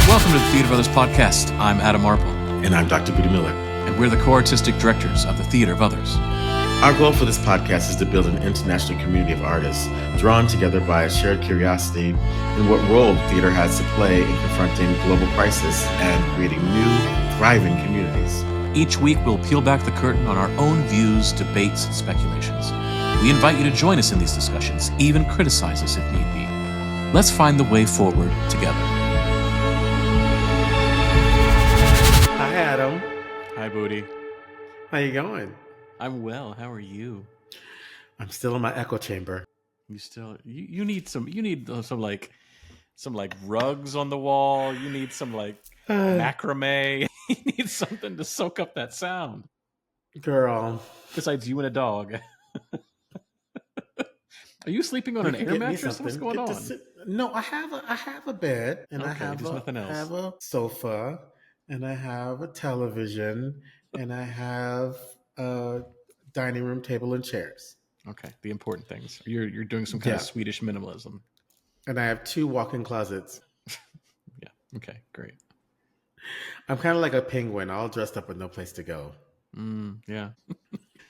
Welcome to the Theater of Others podcast. I'm Adam Marple. And I'm Dr. Budi Miller. And we're the co-artistic directors of the Theater of Others. Our goal for this podcast is to build an international community of artists drawn together by a shared curiosity in what role theater has to play in confronting global crisis and creating new, thriving communities. Each week, we'll peel back the curtain on our own views, debates, and speculations. We invite you to join us in these discussions, even criticize us if need be. Let's find the way forward together. Hi, Adam. Hi, Budi. How you going? I'm well. How are you? I'm still in my echo chamber. You need some rugs on the wall. You need some macrame. You need something to soak up that sound. Girl. Besides you and a dog. Are you sleeping on an air mattress? What's going on? No, I have a bed, and okay, I have nothing else. I have a sofa, and I have a television, and I have a dining room table and chairs. Okay, the important things. You're doing some kind of Swedish minimalism. And I have 2 walk-in closets. Yeah. Okay, great. I'm kind of like a penguin, all dressed up with no place to go. Yeah.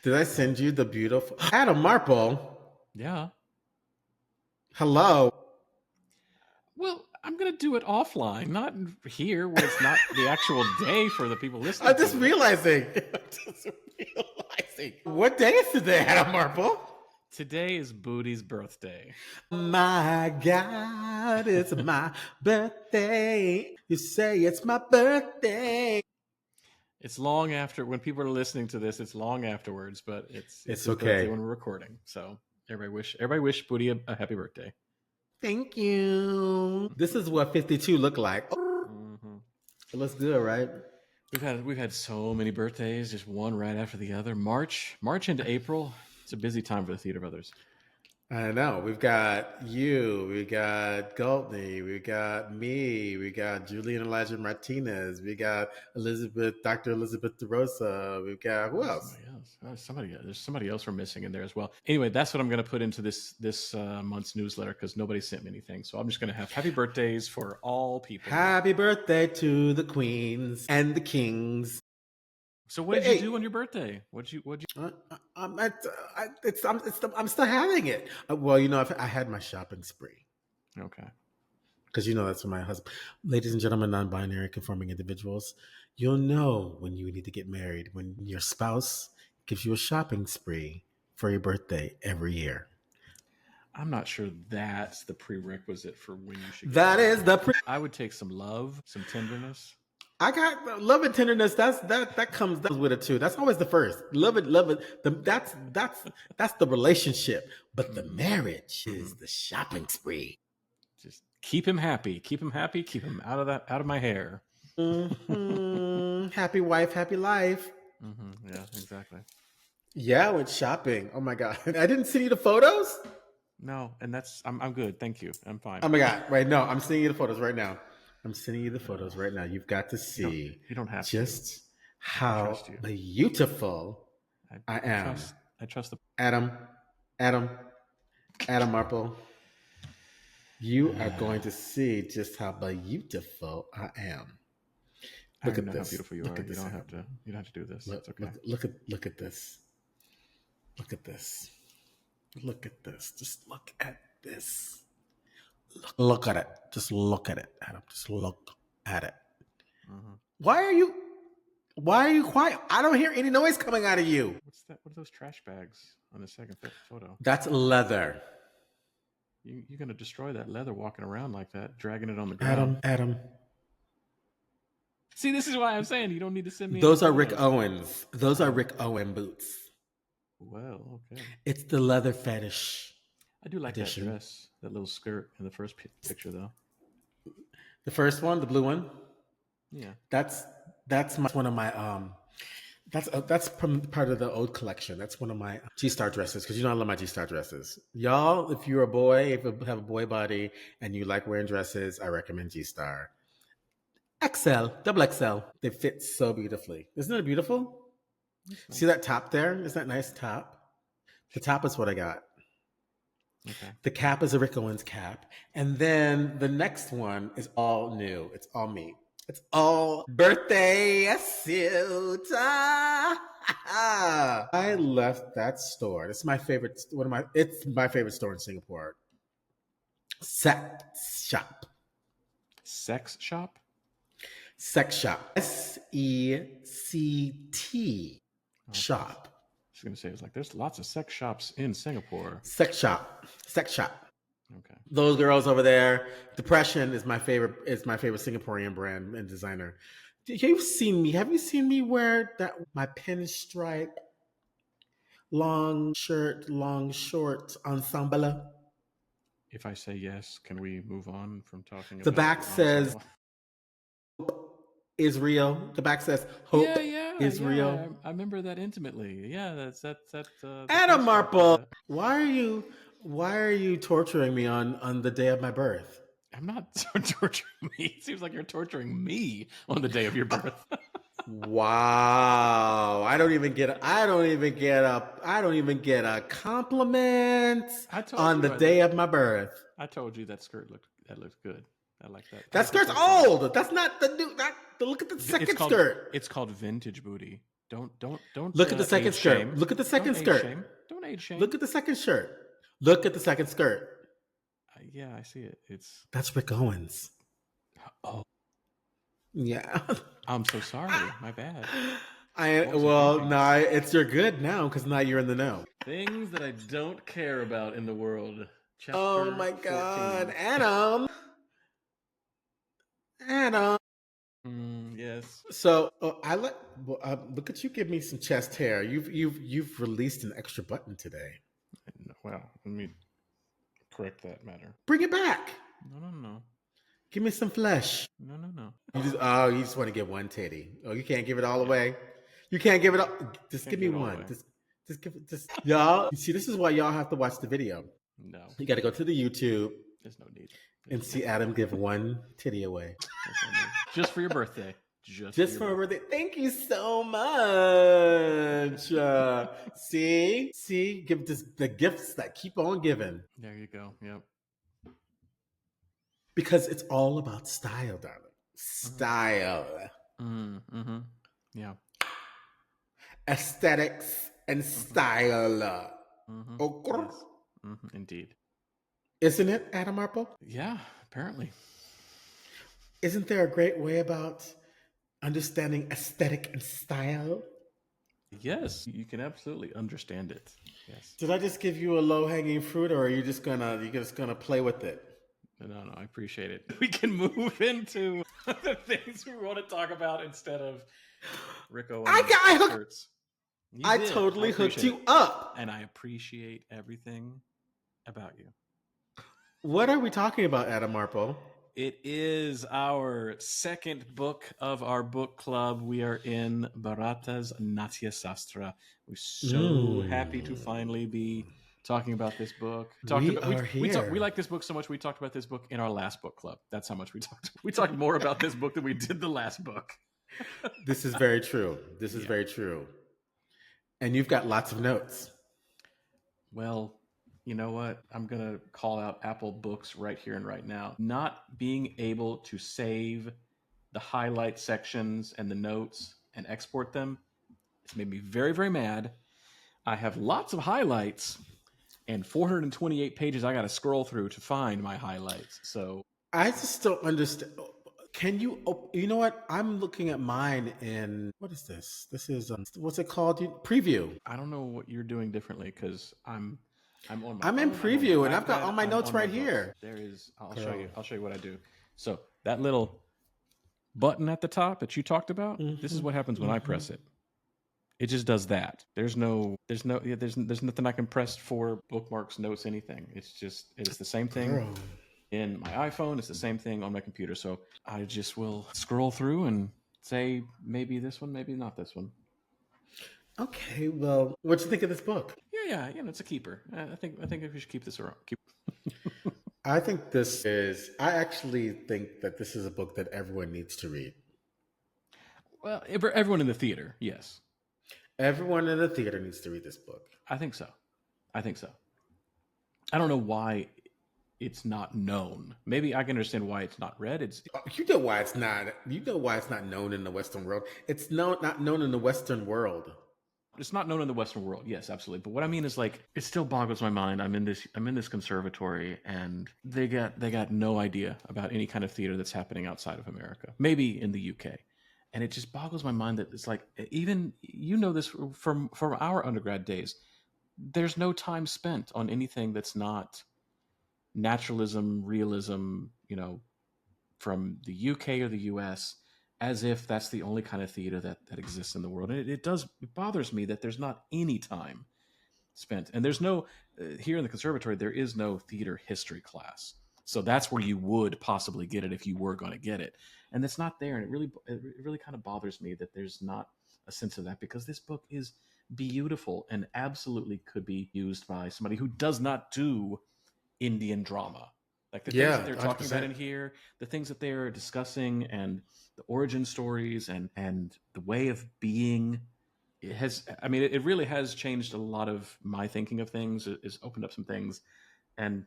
Did I send you the beautiful Adam Marple? Yeah. Hello. Well, I'm going to do it offline, not here where it's not the actual day for the people listening. I'm just realizing. What day is today, Adam Marple? Today is Budi's birthday. My God, it's my birthday. You say it's my birthday. It's long after, when people are listening to this, it's long afterwards, but it's okay when we're recording. So everybody wish Budi a happy birthday. Thank you. This is what 52 look like. Mm-hmm. It looks good, right? We've had so many birthdays, just one right after the other. March into April. It's a busy time for the Theater of Others. I know. We've got you. We got Galtney. We got me. We got Julian Elijah Martinez. We got Dr. Elizabeth DeRosa. We've got who else? There's somebody else we're missing in there as well. Anyway, that's what I'm going to put into this month's newsletter because nobody sent me anything. So I'm just going to have happy birthdays for all people. Happy birthday to the queens and the kings. So what did you do on your birthday? What'd you? I'm still having it. Well, I had my shopping spree. Okay. Because that's what my husband. Ladies and gentlemen, non-binary conforming individuals, you'll know when you need to get married when your spouse gives you a shopping spree for your birthday every year. I'm not sure that's the prerequisite for when you should. That is the. I would take some love, some tenderness. I got love and tenderness. That comes with it too. That's always the first. Love it. That's the relationship. But the marriage is the shopping spree. Just keep him happy. Keep him happy. Keep him out of my hair. Mm-hmm. Happy wife, happy life. Mm-hmm. Yeah, exactly. Yeah, I went shopping. Oh my God, I didn't send you the photos. No, and I'm good. Thank you. I'm fine. Oh my God, right? No, I'm sending you the photos right now. You've got to see. You don't have just how beautiful I am. I trust the Adam Marple. You are going to see just how beautiful I am. Look at this. How beautiful you are. You don't have to do this. It's okay. Look at this. Look at this. Look at this. Just look at this. Look at it. Just look at it, Adam. Just look at it. Mm-hmm. Why are you quiet? I don't hear any noise coming out of you. What's that? What are those trash bags on the second photo? That's leather. You're going to destroy that leather walking around like that, dragging it on the ground. Adam. See, this is why I'm saying you don't need to send me. Those are Rick Owens. Those are Rick Owen boots. Well, okay. It's the leather fetish. I do like edition. That dress, that little skirt in the first picture, though. The first one, the blue one. Yeah, that's one of my that's part of the old collection. That's one of my G-Star dresses because I love my G-Star dresses. Y'all, if you're a boy, if you have a boy body and you like wearing dresses, I recommend G-Star. XL, double XL. They fit so beautifully. Isn't it beautiful? Nice. See that top there? Isn't that nice top? The top is what I got. Okay. The cap is a Rick Owens cap. And then the next one is all new. It's all me. It's all birthday suit. I left that store. It's my favorite. It's my favorite store in Singapore. Sex shop. Sex shop? Sex shop. SECT Okay. I shop. was going to say, it's like there's lots of sex shops in Singapore. Sex shop. Sex shop. Okay. Those girls over there. Depression is my favorite. Is my favorite Singaporean brand and designer. You've seen me. Have you seen me wear that my pinstripe long shirt, long shorts ensemble? If I say yes, can we move on from talking The about back your says ensemble? is real. The back says hope is real. I remember that intimately. Yeah, that's the Adam pinstripe with Marple, the. why are you torturing me on the day of my birth? I'm not torturing me. It seems like you're torturing me on the day of your birth. Wow. I don't even get a compliment I told on you the day of my birth. I told you that looked good. I like that. I That like the skirt's first one. old. That's not the new look at the second skirt. It's called vintage booty. Don't Look at the second age skirt. shame. Look at the Don't second age skirt. shame. Don't age Look shame. at the second shirt. Look at the second skirt. Yeah, I see it. It's That's Rick Owens. oh, Yeah. I'm so sorry. My bad. I What was I well thinking? now it's your good now because now you're in the know. Things that I don't care about in the world. Oh Chapter my God, 14. Adam, Adam. Yes. So look at you. Give me some chest hair. You've released an extra button today. Well, let me correct that matter. Bring it back. No, no, no. Give me some flesh. No, no, no. You just want to get one titty. Oh, you can't give it all Yeah. away. You can't give it all. Just Can't give me give it all one. away. Just give it. Just y'all. You see, this is why y'all have to watch the video. No. You got to go to the YouTube There's no need. and see Adam give one titty away. There's no need. Just for your birthday. Just for a birthday. Thank you so much. See, give this the gifts that keep on giving There you go. Yep. because it's all about style, darling. Mm-hmm. Style, Mm-hmm. Yeah. aesthetics, and Mm-hmm. style. Mm-hmm. Okay. Yes. Mm-hmm. Indeed. Isn't it, Adam Marple? Yeah, apparently. Isn't there a great way about understanding aesthetic and style? Yes, you can absolutely understand it. Yes. Did I just give you a low hanging fruit, or are you just gonna play with it? No, I appreciate it. We can move into the things we want to talk about instead of Rick I Owens got I hooked. shirts. You I did. totally hooked appreciate you it. up. And I appreciate everything about you. What are we talking about, Adam Marple? It is our second book of our book club. We are in Bharata's Natyasastra. We're so happy to finally be talking about this book. We are We here. like this book so much we talked about this book in our last book club. That's how much we talked. We talked more about this book than we did the last book. This is very true. This is Yeah. very true. And you've got lots of notes. Well, you know what? I'm going to call out Apple Books right here and right now. Not being able to save the highlight sections and the notes and export them, it's made me very, very mad. I have lots of highlights and 428 pages I got to scroll through to find my highlights. So I just don't understand. Can you? You know what? I'm looking at mine in what is this? This is what's it called? Preview. I don't know what you're doing differently because I'm on my I'm in phone, I'm on my preview, and I've got all iPad, my I'm notes on my right books. here. There is. I'll show Girl. you. I'll show you what I do. So that little button at the top that you talked about. This is what happens when I press it. It just does that. There's nothing I can press for bookmarks, notes, anything. It's the same thing Girl. in my iPhone. It's the same thing on my computer. So I just will scroll through and say maybe this one, maybe not this one. Okay. Well, what you think of this book? Yeah, it's a keeper. I think we should keep this around. I think this is. I actually think that this is a book that everyone needs to read. Well, everyone in the theater, yes, Everyone in the theater needs to read this book. I think so. I think so. I don't know why it's not known. Maybe I can understand why it's not read. You know why it's not. You know why it's not known in the Western world. It's not known in the Western world. It's not known in the Western world. Yes, absolutely. But what I mean is, like, it still boggles my mind. I'm in this conservatory, and they got no idea about any kind of theater that's happening outside of America. Maybe in the UK. And it just boggles my mind that it's like, even this from our undergrad days. There's no time spent on anything that's not naturalism, realism, from the UK or the US, as if that's the only kind of theater that exists in the world. And it bothers me that there's not any time spent. And there's no, here in the conservatory, there is no theater history class. So that's where you would possibly get it if you were going to get it. And it's not there. And it really kind of bothers me that there's not a sense of that, because this book is beautiful and absolutely could be used by somebody who does not do Indian drama. Like the things that Yeah, they're talking about 100%. in here, the things that they're discussing, and the origin stories, and the way of being, it has. I mean, it really has changed a lot of my thinking of things. It's opened up some things, and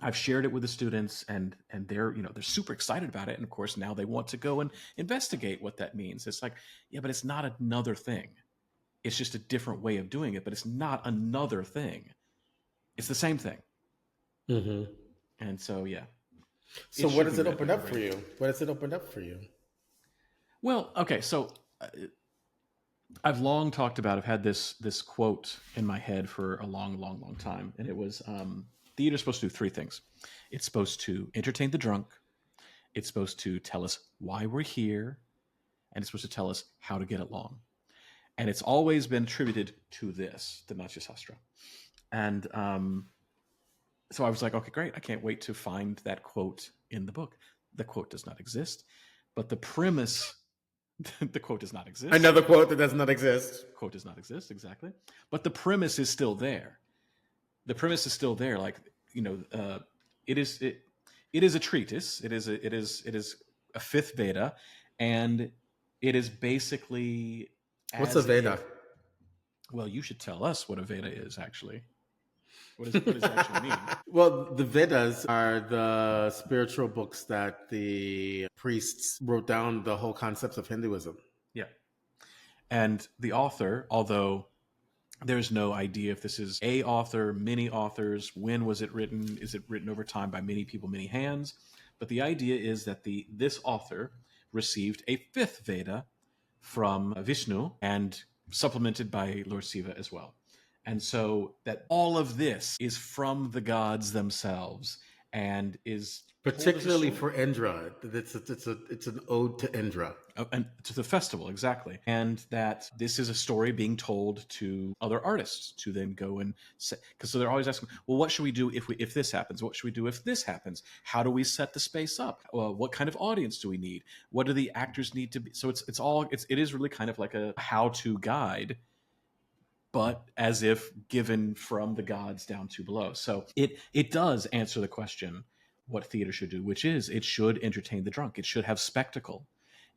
I've shared it with the students, and they're super excited about it. And of course, now they want to go and investigate what that means. It's like, yeah, but it's not another thing. It's just a different way of doing it, but it's not another thing. It's the same thing. Hmm. And so, yeah, So it what should does be it read open and up for read. you? What does it open up for you? Well, okay, so I've long talked about. I've had this quote in my head for a long, long, long time, and it was, theater's supposed to do three things. It's supposed to entertain the drunk. It's supposed to tell us why we're here, and it's supposed to tell us how to get along. And it's always been attributed to this, the Natyasastra. And so I was like, okay, great. I can't wait to find that quote in the book. The quote does not exist, but the premise, the quote does not exist. Another quote that does not exist. Quote does not exist, exactly. But the premise is still there. The premise is still there. Like, it is it is a treatise. It is a fifth Veda, and it is basically What's a as Veda? if, well, you should tell us what a Veda is actually. What does it actually mean? Well, the Vedas are the spiritual books that the priests wrote down the whole concepts of Hinduism. Yeah. And the author, although there's no idea if this is a author, many authors, when was it written, is it written over time by many people, many hands? But the idea is that this author received a fifth Veda from Vishnu, and supplemented by Lord Shiva as well. And so that all of this is from the gods themselves, and is told as a Particularly story. for Indra. It's an ode to Indra. And to the festival, exactly. And that this is a story being told to other artists to then go and say, because so they're always asking, well, what should we do if this happens? What should we do if this happens? How do we set the space up? Well, what kind of audience do we need? What do the actors need to be? So it is really kind of like a how to guide, but as if given from the gods down to below. So it does answer the question what theater should do, which is it should entertain the drunk. It should have spectacle.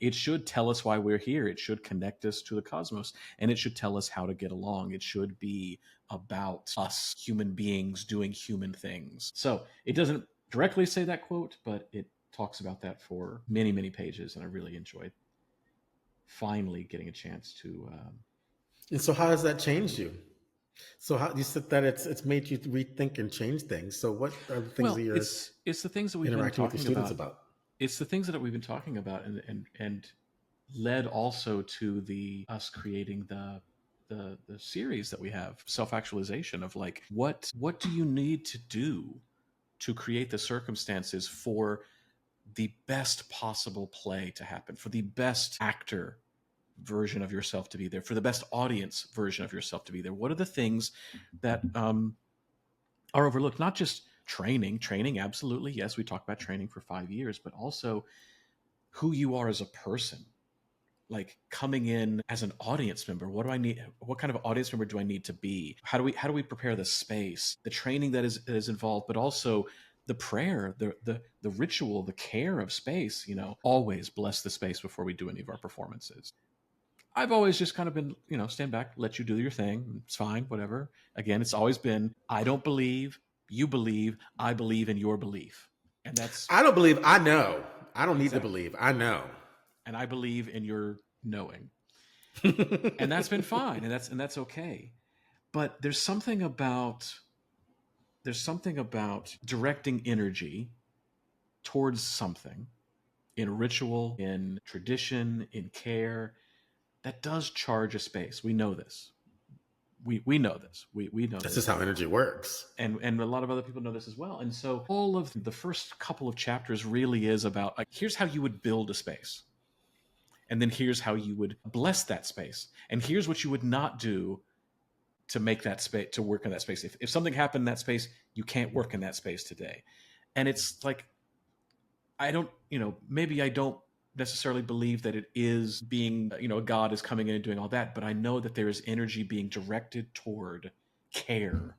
It should tell us why we're here. It should connect us to the cosmos, and it should tell us how to get along. It should be about us human beings doing human things. So it doesn't directly say that quote, but it talks about that for many, many pages, and I really enjoyed finally getting a chance to. And so how has that changed you? So how you said that it's made you rethink and change things. So what are the things that Well, you're it's the things that we've been interacting with your talking students about. about? It's the things that we've been talking about, and led also to the us creating the series that we have, self actualization, of like, what do you need to do to create the circumstances for the best possible play to happen, for the best actor version of yourself to be there, for the best audience version of yourself to be there. What are the things that are overlooked? Not just training, absolutely, yes, we talk about training for 5 years, but also who you are as a person. Like, coming in as an audience member, what do I need? What kind of audience member do I need to be? How do we prepare the space, the training that is involved, but also the prayer, the ritual, the care of space. Always bless the space before we do any of our performances. I've always just kind of been, stand back, let you do your thing. It's fine, whatever. Again, it's always been, I don't believe. You believe, I believe in your belief. And that's I don't believe. I know. I don't need to exactly. believe. I know. And I believe in your knowing. And that's been fine, and that's okay. But there's something about directing energy towards something in ritual, in tradition, in care that does charge a space. We know this. We know this. We know That's this. just how energy works. And a lot of other people know this as well. And so all of the first couple of chapters really is about like, here's how you would build a space. And then here's how you would bless that space. And here's what you would not do to make that space, to work in that space. If something happened in that space, you can't work in that space today. And it's like, I don't, maybe I don't necessarily believe that it is being, a God is coming in and doing all that, but I know that there is energy being directed toward care.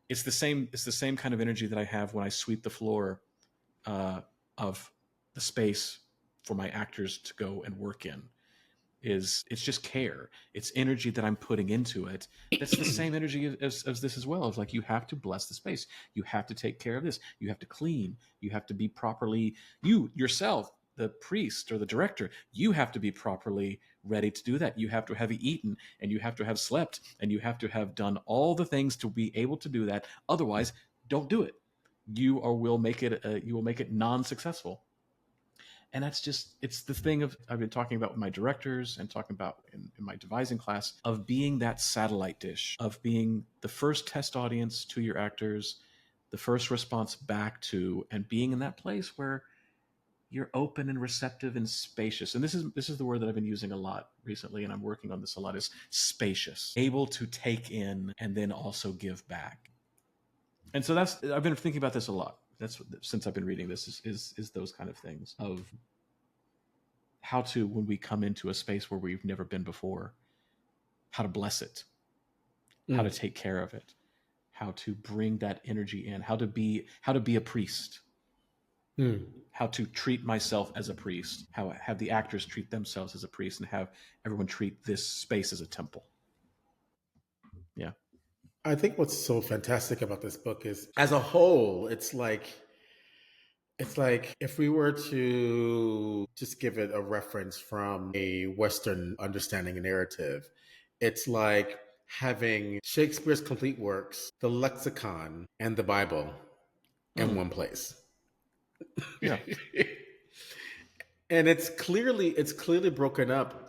It's the same kind of energy that I have when I sweep the floor of the space for my actors to go and work in. It's just care. It's energy that I'm putting into it. That's the same energy as this as well. It's like you have to bless the space. You have to take care of this. You have to clean. You have to be properly, you yourself, the priest or the director, you have to be properly ready to do that. You have to have eaten, and you have to have slept, and you have to have done all the things to be able to do that. Otherwise, don't do it. You will make it non-successful. And that's just, it's the thing of I've been talking about with my directors and talking about in my devising class, of being that satellite dish, of being the first test audience to your actors, the first response back to, and being in that place where you're open and receptive and spacious. And this is the word that I've been using a lot recently, and I'm working on this a lot, is spacious, able to take in and then also give back. And so that's, I've been thinking about this a lot. That's since I've been reading this, is those kind of things of how to, when we come into a space where we've never been before, how to bless it, how to Mm. take care of it, how to bring that energy in, how to be a priest, Mm. how to treat myself as a priest, how have the actors treat themselves as a priest, and have everyone treat this space as a temple. Yeah. I think what's so fantastic about this book is, as a whole, it's like if we were to just give it a reference from a Western understanding and narrative, it's like having Shakespeare's complete works, the lexicon, and the Bible in Mm, one place. yeah. And it's clearly broken up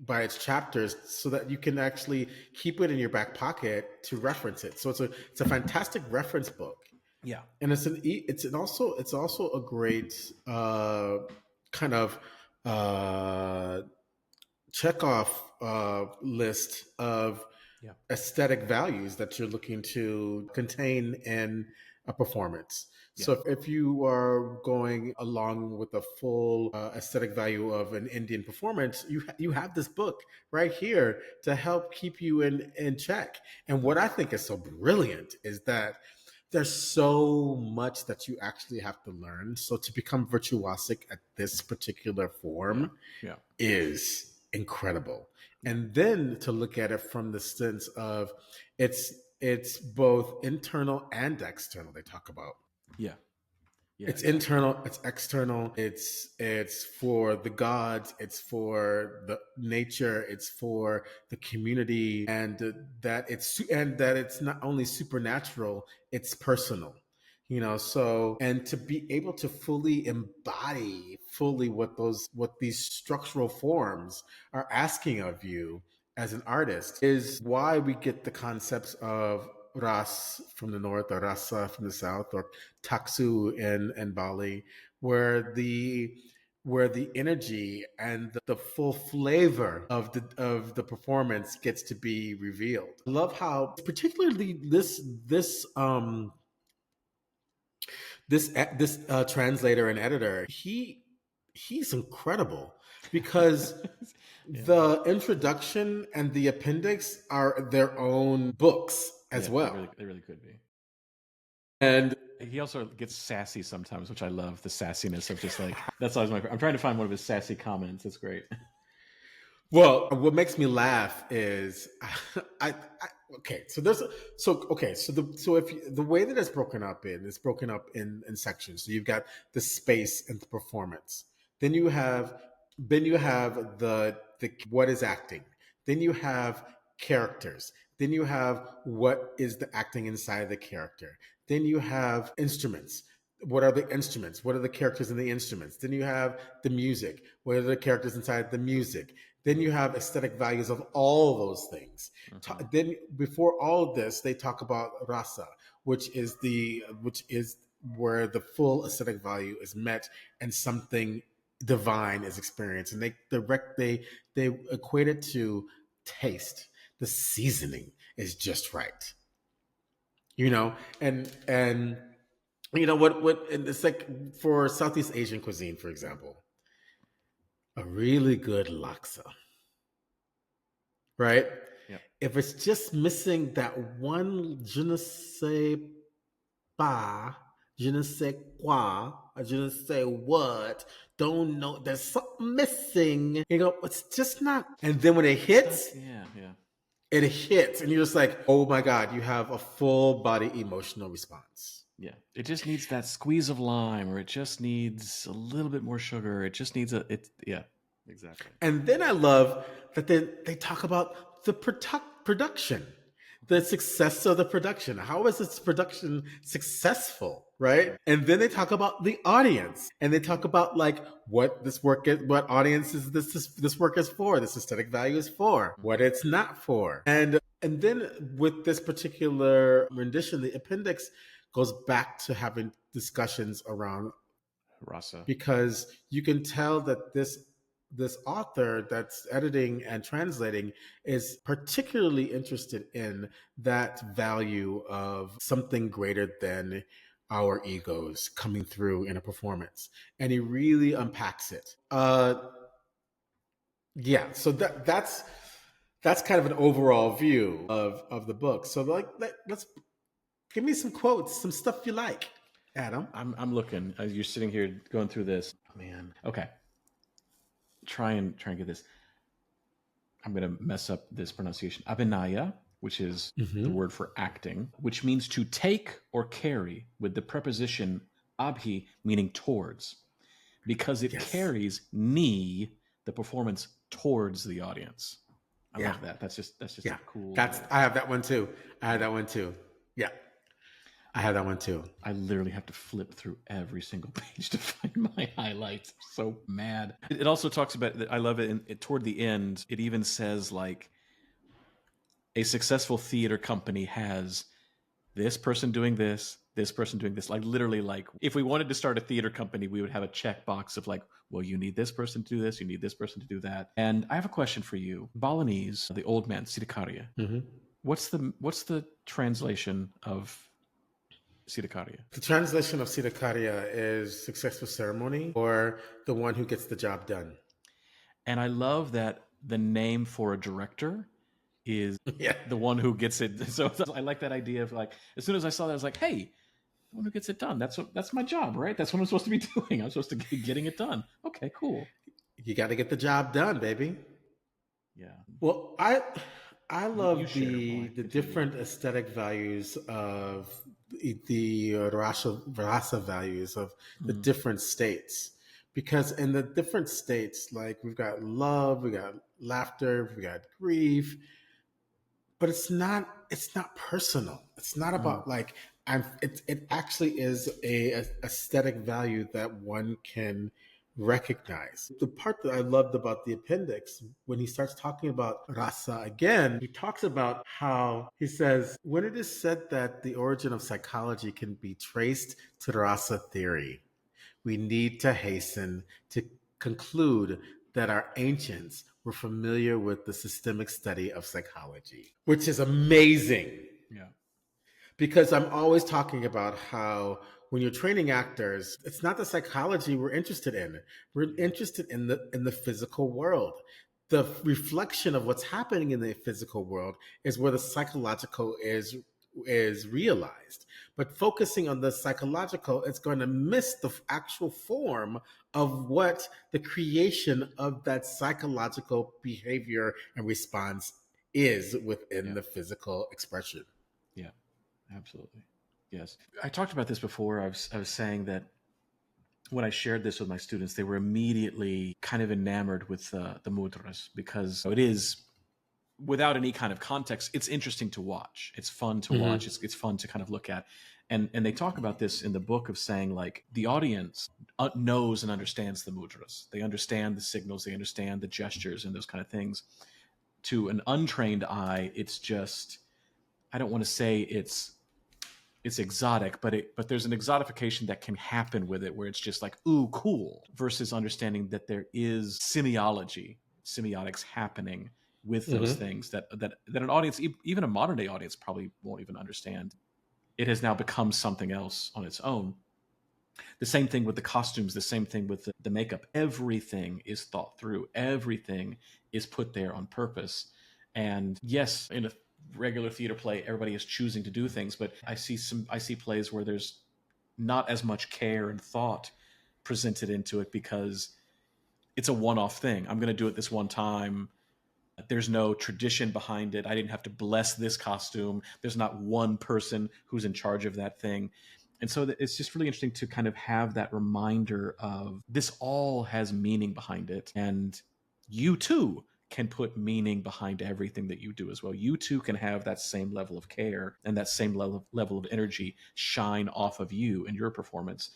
by its chapters so that you can actually keep it in your back pocket to reference it. So it's a fantastic reference book. Yeah. And it's also a great kind of uh, check off list of Yeah. aesthetic values that you're looking to contain in a performance. Yeah. So if you are going along with the full aesthetic value of an Indian performance, you have this book right here to help keep you in check. And what I think is so brilliant is that there's so much that you actually have to learn. So to become virtuosic at this particular Yeah. form Yeah. is incredible. Yeah. And then to look at it from the sense of it's both internal and external, they talk about. Yeah. Yeah. It's Exactly. internal, it's external, it's for the gods, it's for the nature, it's for the community, and that it's not only supernatural, it's personal. So, and to be able to fully embody fully what these structural forms are asking of you as an artist is why we get the concepts of Ras from the north, or Rasa from the south, or Taksu in Bali, where the energy and the full flavor of the performance gets to be revealed. I love how, particularly this translator and editor, he's incredible because Yeah. the introduction and the appendix are their own books as Yeah. well. They really could be. And He also gets sassy sometimes, which I love, the sassiness of just like, that's always I'm trying to find one of his sassy comments. It's great. well, what makes me laugh is I Okay, so there's so if the way that it's broken up in sections. So you've got the space and the performance. Then you have the what is acting. Then you have characters. Then you have what is the acting inside the character. Then you have instruments. What are the instruments? What are the characters in the instruments? Then you have the music. What are the characters inside the music? Then you have aesthetic values of all those things. Hmm. Then before all of this, they talk about rasa, which is where the full aesthetic value is met and something divine is experienced, and they equate it to taste. The seasoning is just right, you know, and you know what and it's like for Southeast Asian cuisine, for example, a really good laksa, right? Yep. If it's just missing that one je ne sais pas, je ne sais quoi, je ne sais what, don't know, there's something missing. You go, it's just not. And then when It's not. Yeah. Yeah. it hits, and you're just like, oh my God, you have a full body emotional response. Yeah. It just needs that squeeze of lime, or it just needs a little bit more sugar. It just needs a. It. Yeah. Exactly. And then I love that they talk about the production, the success of the production. How is this production successful, right? And then they talk about the audience, and they talk about like what this work is, what audience is this work is for, this aesthetic value is for, what it's not for, and then with this particular rendition, the appendix goes back to having discussions around Rasa. because you can tell that this author that's editing and translating is particularly interested in that value of something greater than our egos coming through in a performance, and he really unpacks it. Yeah, so that's kind of an overall view of the book. So like let's give me some quotes, some stuff you like, Adam. I'm looking as you're sitting here going through this. Oh, man. Okay. Try and get this. I'm going to mess up this pronunciation. Abhinaya, which is the Mm-hmm. word for acting, which means to take or carry with the preposition abhi, meaning towards, because it Yes. carries ni, the performance, towards the audience. I Yeah. love that. That's just a Yeah, cool. that's I have that one too. I have Yeah. that one too. Yeah, I have that one too. I literally have to flip through every single page to find my highlights. I'm so mad. It also talks about that. I love it. Toward the end, it even says like a successful theater company has this person doing this person doing this. Like literally, like if we wanted to start a theater company, we would have a checkbox of like, well, you need this person to do this, you need this person to do that. And I have a question for you. Balinese, the old man, Siddhakaria. Hmm. What's the translation of Siddhakaria? The translation of Siddhakaria is successful ceremony or the one who gets the job done. And I love that the name for a director is Yeah, the one who gets it. So I like that idea of like, as soon as I saw that, I was like, hey, the one who gets it done. That's my job, right? That's what I'm supposed to be doing. I'm supposed to be getting it done. Okay, cool. you got to get the job done, baby. Yeah. Well, I You love share. Well, I the continue. different aesthetic values of the rasa values of the Mm, different states, because in the different states, like we've got love, we got laughter, we got grief, but it's not personal. It's not mm, about like it actually is a aesthetic value that one can recognize. The part that I loved about the appendix, when he starts talking about rasa again, he talks about how he says, when it is said that the origin of psychology can be traced to rasa theory, we need to hasten to conclude that our ancients were familiar with the systemic study of psychology, which is amazing yeah. because I'm always talking about how when you're training actors, it's not the psychology we're interested in. We're Yeah. interested in the physical world. The reflection of what's happening in the physical world is where the psychological is realized. But focusing on the psychological, it's going to miss the actual form of what the creation of that psychological behavior and response is within Yeah. the physical expression. Yeah. Absolutely. Yes. I talked about this before. I was saying that when I shared this with my students, they were immediately kind of enamored with the mudras because it is, without any kind of context, it's interesting to watch. It's fun to watch. Mm-hmm. It's fun to kind of look at. And they talk about this in the book of saying like the audience knows and understands the mudras. They understand the signals. They understand the gestures and those kind of things. To an untrained eye, it's just, I don't want to say it's exotic, but there's an exotification that can happen with it where it's just like, ooh, cool, versus understanding that there is semiotics happening with those Mm-hmm. things that an audience, even a modern day audience, probably won't even understand. It has now become something else on its own. The same thing with the costumes, the same thing with the makeup. Everything is thought through, everything is put there on purpose. And yes, in a regular theater play, everybody is choosing to do things, but I see plays where there's not as much care and thought presented into it because it's a one-off thing. I'm going to do it this one time. There's no tradition behind it. I didn't have to bless this costume. There's not one person who's in charge of that thing. And so it's just really interesting to kind of have that reminder of this all has meaning behind it. And you too can put meaning behind everything that you do as well. You too can have that same level of care and that same level of energy shine off of you in your performance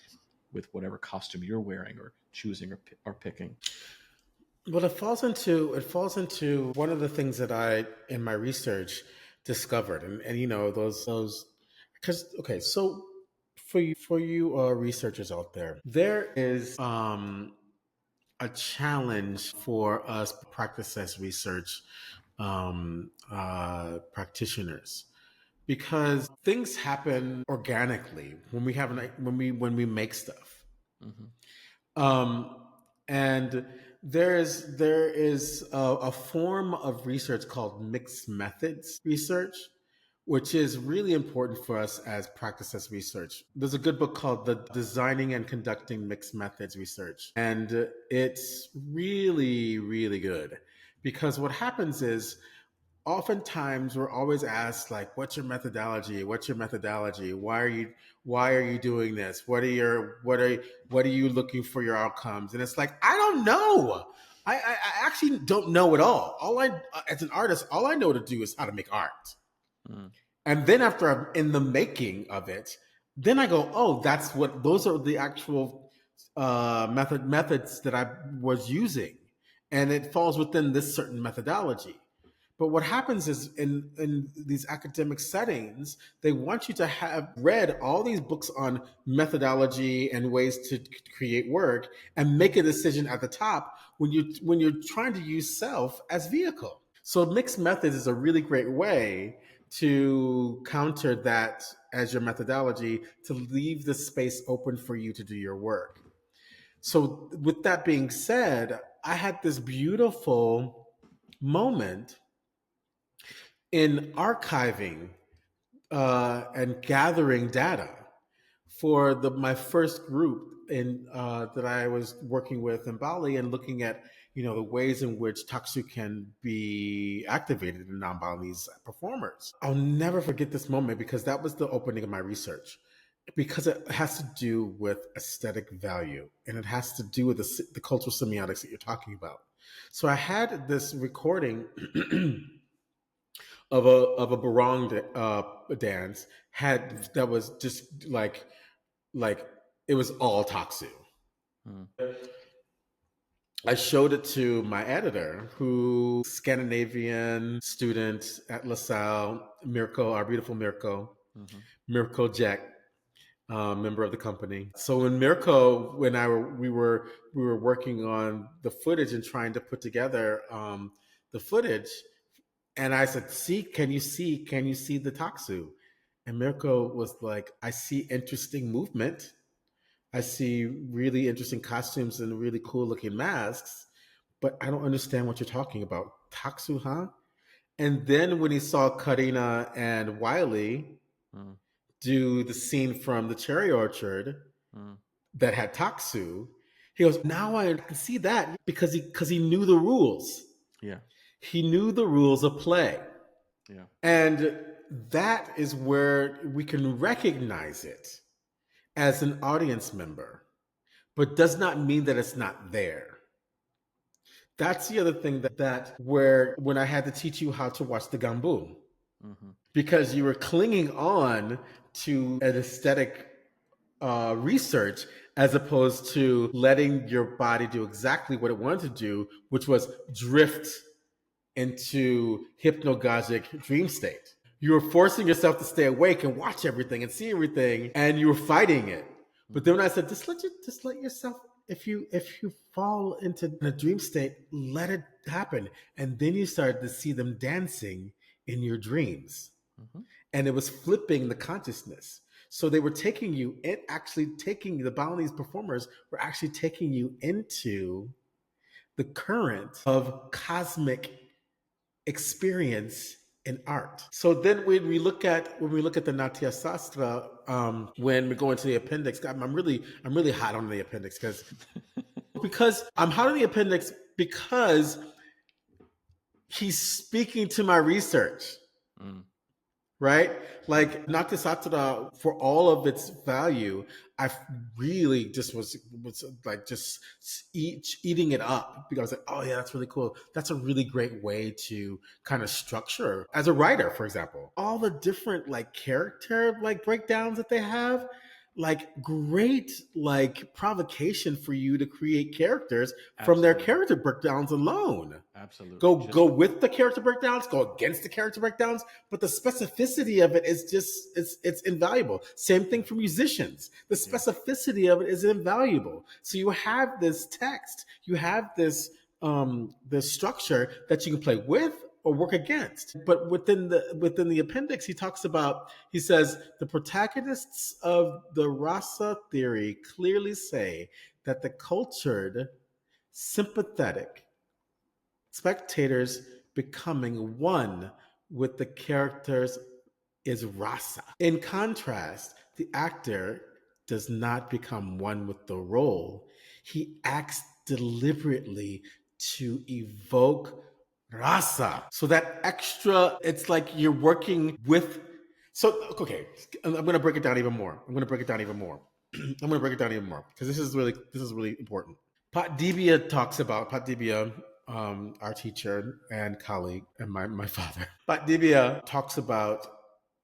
with whatever costume you're wearing or choosing or picking. Well, it falls into one of the things that I in my research discovered, and those because okay, so for you researchers out there, there is a challenge for us practice as research practitioners because things happen organically when we make stuff. Mm-hmm. Um, and there is a form of research called mixed methods research, which is really important for us as practice as research. There's a good book called The Designing and Conducting Mixed Methods Research, and it's really, really good because what happens is oftentimes we're always asked like, what's your methodology, why are you doing this, what are you looking for your outcomes, and it's like, I don't know. I actually don't know at all I as an artist, all I know to do is how to make art. Mm-hmm. And then after I'm in the making of it, then I go, oh, those are the actual methods that I was using. And it falls within this certain methodology. But what happens is in these academic settings, they want you to have read all these books on methodology and ways to create work and make a decision at the top when you're trying to use self as vehicle. So mixed methods is a really great way to counter that as your methodology, to leave the space open for you to do your work. So with that being said, I had this beautiful moment in archiving and gathering data for my first group in that I was working with in Bali, and looking at the ways in which taksu can be activated in non-Balinese performers. I'll never forget this moment because that was the opening of my research, because it has to do with aesthetic value and it has to do with the cultural semiotics that you're talking about. So I had this recording of a barong dance had that was just like it was all taksu. Mm-hmm. I showed it to my editor, who Scandinavian student at LaSalle, Mirko, our beautiful Mirko, Mm-hmm. Mirko Jack, member of the company. So when Mirko, when I were we were working on the footage and trying to put together the footage, and I said, "See, can you see the taksu?" And Mirko was like, "I see interesting movement. I see really interesting costumes and really cool looking masks, but I don't understand what you're talking about. Taksu, huh?" And then when he saw Karina and Wiley Mm-hmm. do the scene from the cherry orchard Mm-hmm. that had taksu, he goes, "Now I can see that," because he knew the rules. Yeah. He knew the rules of play. Yeah. And that is where we can recognize it as an audience member, but does not mean that it's not there. That's the other thing that where when I had to teach you how to watch the gambu, Mm-hmm. because you were clinging on to an aesthetic research as opposed to letting your body do exactly what it wanted to do, which was drift into hypnagogic dream state. You were forcing yourself to stay awake and watch everything and see everything, and you were fighting it. But then Mm-hmm. when I said, just let yourself, if you fall into a dream state, let it happen, and then you started to see them dancing in your dreams, Mm-hmm. and it was flipping the consciousness. So they were taking you and actually taking the Balinese performers were actually taking you into the current of cosmic experience in art. So then when we look at the Natyasastra, when we go into the appendix, I'm really hot on the appendix because I'm hot on the appendix because he's speaking to my research. Mm. Right? Like Natyasatra, for all of its value, I really just was like just eating it up because I was like, oh yeah, that's really cool. That's a really great way to kind of structure as a writer, for example. All the different like character like breakdowns that they have, like great like provocation for you to create characters from their Absolutely. character breakdowns alone. Absolutely. Go Just with the character breakdowns, go against the character breakdowns, but the specificity of it is just it's invaluable. Same thing yeah. for musicians. The Yeah. specificity of it is invaluable. So you have this text, you have this structure that you can play with or work against. But within the appendix, he says the protagonists of the Rasa theory clearly say that the cultured, sympathetic, spectators becoming one with the characters is Rasa. In contrast, the actor does not become one with the role. He acts deliberately to evoke Rasa. So that extra, it's like you're working with. So, okay, I'm going to break it down even more. I'm going to break it down even more. I'm going to break it down even more because this is really important. Pat Dibia, our teacher and colleague, and my father. Pat Dibia talks about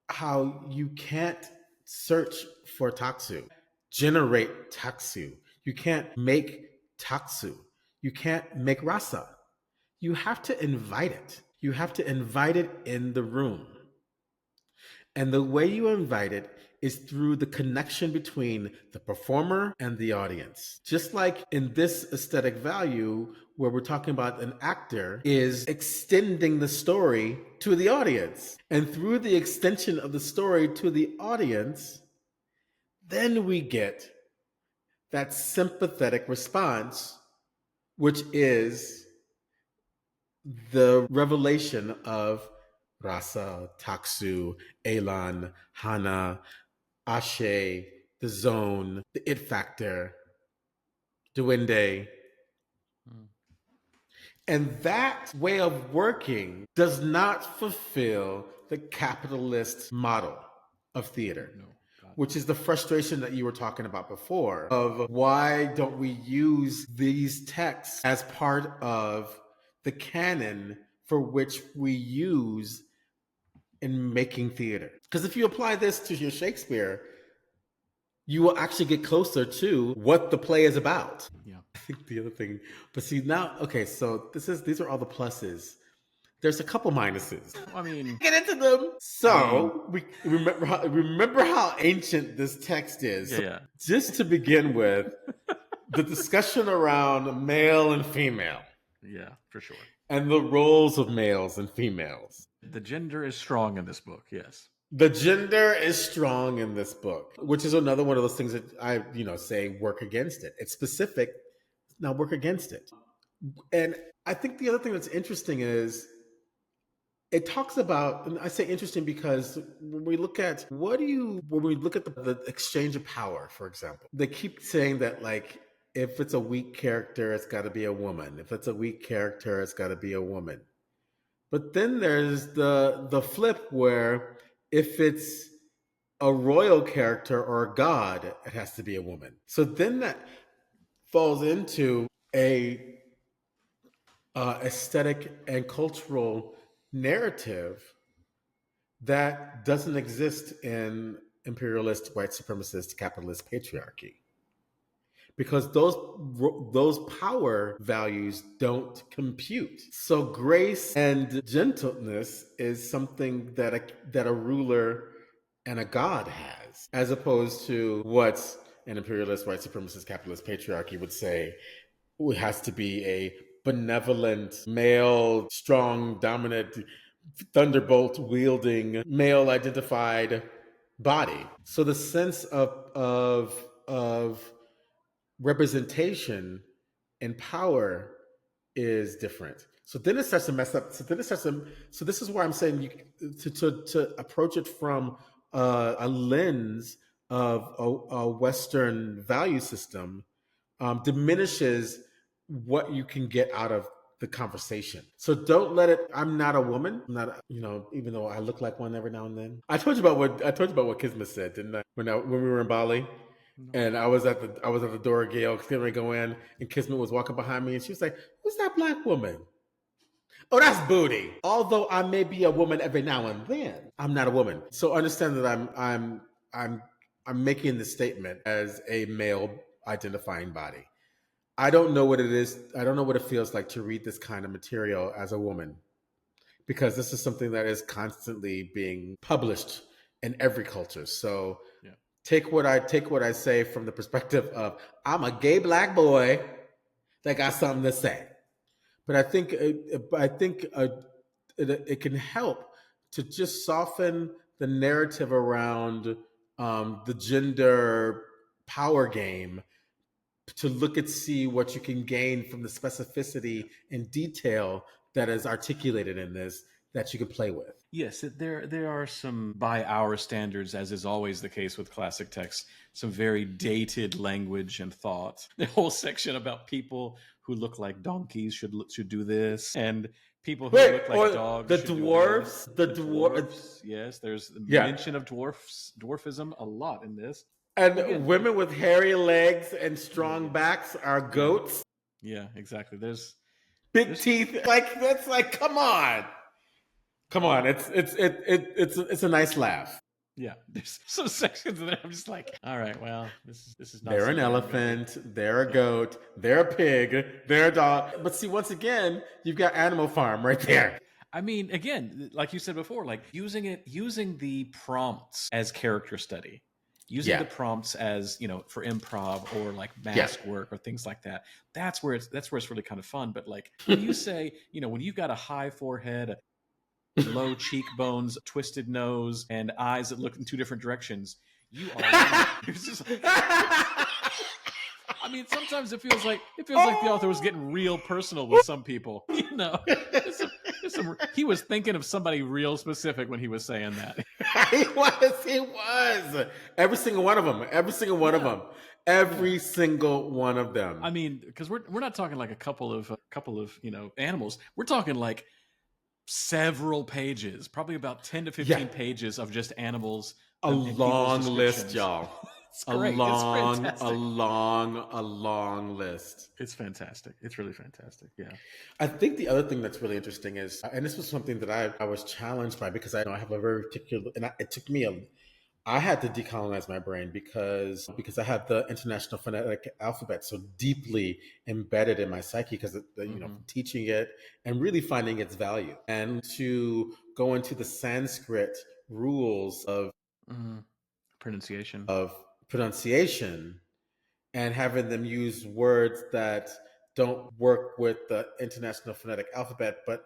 how you can't search for taksu, generate taksu. You can't make taksu. You can't make rasa. You have to invite it. You have to invite it in the room. And the way you invite it is through the connection between the performer and the audience. Just like in this aesthetic value, where we're talking about an actor is extending the story to the audience. And through the extension of the story to the audience, then we get that sympathetic response, which is the revelation of rasa, taksu, elan, hana, Ashe, the zone, the it factor, duende. Mm. And that way of working does not fulfill the capitalist model of theater, No. God which no. is the frustration that you were talking about before of why don't we use these texts as part of the canon for which we use in making theater? Because if you apply this to your Shakespeare, you will actually get closer to what the play is about. Yeah. I think the other thing, but see now, okay, so these are all the pluses. There's a couple minuses. I mean, Get into them. I mean, So we remember how ancient this text is. yeah, So yeah, just to begin with, the discussion around male and female yeah, for sure. and the roles of males and females. The gender is strong in this book. Yes. The gender is strong in this book, which is another one of those things that I, say work against it. It's specific, now work against it. And I think the other thing that's interesting is it talks about, and I say interesting because when we look at the exchange of power, for example, they keep saying that like if it's a weak character, it's got to be a woman. If it's a weak character, it's got to be a woman. But then there's the flip where if it's a royal character or a god, it has to be a woman. So then that falls into a aesthetic and cultural narrative that doesn't exist in imperialist, white supremacist, capitalist patriarchy because those power values don't compute. So grace and gentleness is something that a ruler and a god has, as opposed to what an imperialist, white supremacist, capitalist patriarchy would say it has to be a benevolent, male, strong, dominant, thunderbolt wielding, male identified body. So the sense of representation and power is different. So then it starts to mess up. So then it starts to. So this is why I'm saying to approach it from a lens of a Western value system diminishes what you can get out of the conversation. So don't let it. I'm not a woman. I'm not. Even though I look like one every now and then. I told you about what Kismet said, didn't I? When we were in Bali, No. and I was at the door, Gail, getting ready to go in, and Kismet was walking behind me, and she was like, "Who's that black woman?" Oh, that's Budi. Although I may be a woman every now and then, I'm not a woman. So understand that I'm I'm making the statement as a male identifying body. I don't know what it is. I don't know what it feels like to read this kind of material as a woman because this is something that is constantly being published in every culture. So Yeah. take what I say from the perspective of I'm a gay black boy that got something to say. But I think it can help to just soften the narrative around the gender power game to look and see what you can gain from the Yeah. specificity and detail that is articulated in this that you can play with. Yes, there are some, by our standards, as is always the case with classic texts, some very dated language and thought. The whole section about people who look like donkeys should do this, and people who Wait, look like or dogs the should do this. dwarfs, the The dwarf, dwarfs, yes, there's yeah, mention of dwarfism a lot in this. and Again, women with hairy legs and strong yeah, backs are yeah, goats. yeah, exactly. Big There's teeth, like that's like, come on, it's a nice laugh. Yeah, there's some sections that I'm just like, all right, well, this is not They're an something I'm gonna be. elephant, they're a Yeah, goat, they're a pig, they're a dog. But see, once again, you've got Animal Farm right there. I mean, again, like you said before, like using the prompts as character study, using Yeah, the prompts as for improv or like yeah. mask work or things like that. That's where it's really kind of fun. But like when you say, when you've got a high forehead, low cheekbones, twisted nose, and eyes that look in two different directions, you are one. It's just, I mean, sometimes it feels like the author was Oh. getting real personal with some people. He was thinking of somebody real specific when he was saying that. He was. Every single one of them. Every single one of Yeah, them. yeah. Every single one of I them. mean, because we're not talking like a couple of animals. We're talking like several pages, probably about 10 to 15 Yeah. pages of just animals A and people's long list, descriptions. y'all. It's great. It's fantastic. A long list. It's fantastic. It's really fantastic. Yeah. I think the other thing that's really interesting is, and this was something that I was challenged by because I know I have a very particular, it took me I had to decolonize my brain because I had the international phonetic alphabet so deeply embedded in my psyche because Hmm. from teaching it and really finding its value and to go into the Sanskrit rules Hmm. Pronunciation. of pronunciation and having them use words that don't work with the international phonetic alphabet, but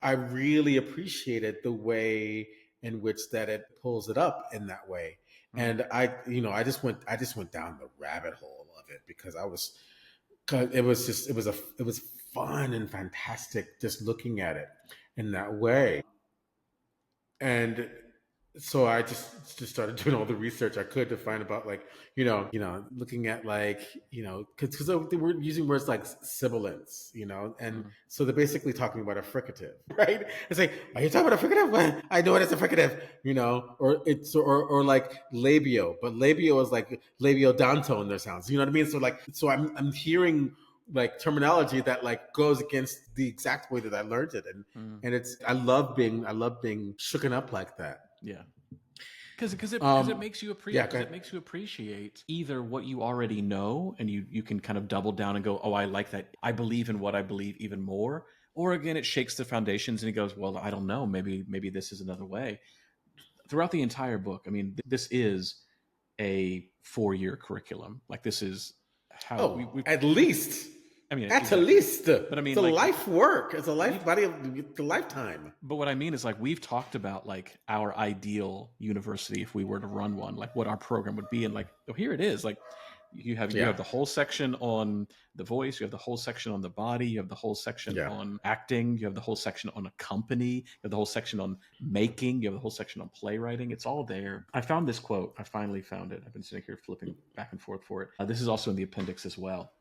I really appreciated the way in which that it pulls it up in that way. Hmm. And I just went down the rabbit hole of it because cause it was just, it was fun and fantastic just looking at it in that way. And so I just started doing all the research I could to find about like looking at like because they were using words like sibilants, and Mm, so they're basically talking about a fricative, right? It's like, are you talking about a fricative? Well, I know it is a fricative, or it's or like labio, but labio is like labiodonto in their sounds. You know what I mean? So I'm hearing like terminology that like goes against the exact way that I learned it, mm, and it's I love being shooken up like that. yeah. Because it Um, makes you yeah, because it makes you appreciate either what you already know and you can kind of double down and go, oh, I like that, I believe in what I believe even more, or again it shakes the foundations and he goes, well, I don't know, maybe this is another way. Throughout the entire book, I mean, this is a 4-year curriculum. Like this is how Oh, we at least, I mean, at exactly. least, But I it's mean, a like life work. It's a life we've body of the lifetime. but what I mean is like we've talked about like our ideal university if we were to run one, like what our program would be, and like, oh, here it is. Like you have Yeah, the whole section on the voice, you have the whole section on the body, you have the whole section yeah. on acting, you have the whole section on a company, you have the whole section on making, you have the whole section on playwriting. It's all there. I found this quote. I finally found it. I've been sitting here flipping back and forth for it. This is also in the appendix as well.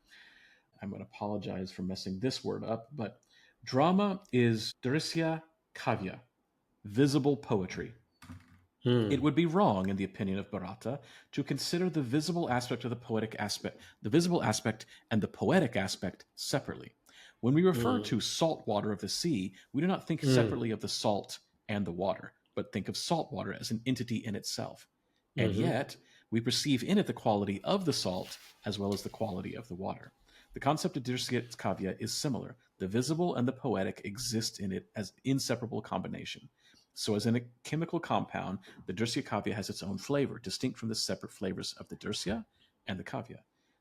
I'm going to apologize for messing this word up, but drama is drisya kavya, visible poetry. It Hmm. would be wrong, in the opinion of Bharata, to consider the visible aspect of the visible aspect and the poetic aspect separately. When we refer Hmm. to salt water of the sea, we do not think Hmm. separately of the salt and the water, but think of salt water as an entity in itself. And Hmm. yet, we perceive in it the quality of the salt as well as the quality of the water. The concept of Dircet Kavya is similar. The visible and the poetic exist in it as inseparable combination. So, as in a chemical compound, the Dircea Kavya has its own flavor, distinct from the separate flavors of the Dircea and the Kavya.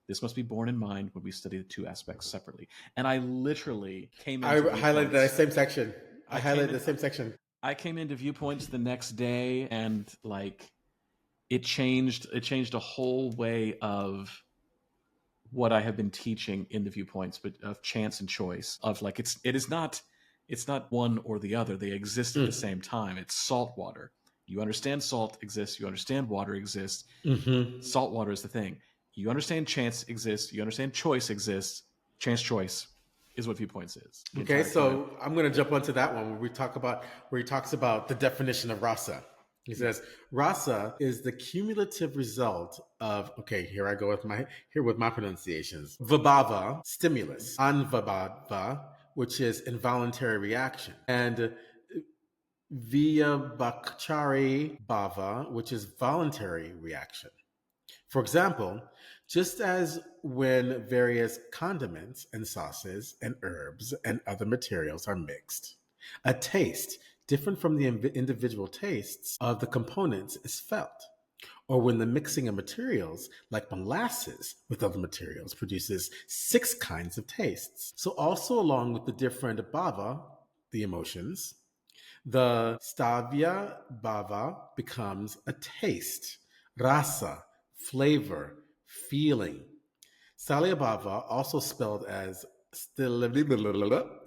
This must be borne in mind when we study the two aspects separately. And I literally came I into highlighted that viewpoints. same section. I I came highlighted the in. same section. I came into viewpoints the next day, and like it changed. It changed a whole way of what I have been teaching in the viewpoints, but of chance and choice. Of like it's not one or the other. They exist at the Mm. same time. It's salt water. You understand salt exists. You understand water exists. Hmm. Salt water is the thing. You understand chance exists. You understand choice exists. Chance choice is what viewpoints is the Okay, entire time. so I'm going to jump onto that one where he talks about the definition of rasa. He Yeah. says rasa is the cumulative result of, okay, here I go with my pronunciations. Vibhava, stimulus, anvibhava, which is involuntary reaction, and via bhakchari bhava, which is voluntary reaction. For example, just as when various condiments and sauces and herbs and other materials are mixed, a taste different from the individual tastes of the components is felt. Or when the mixing of materials, like molasses, with other materials produces 6 kinds of tastes. So, also along with the different bhava, the emotions, the stavya bhava becomes a taste, rasa, flavor, feeling. Salyabhava, also spelled as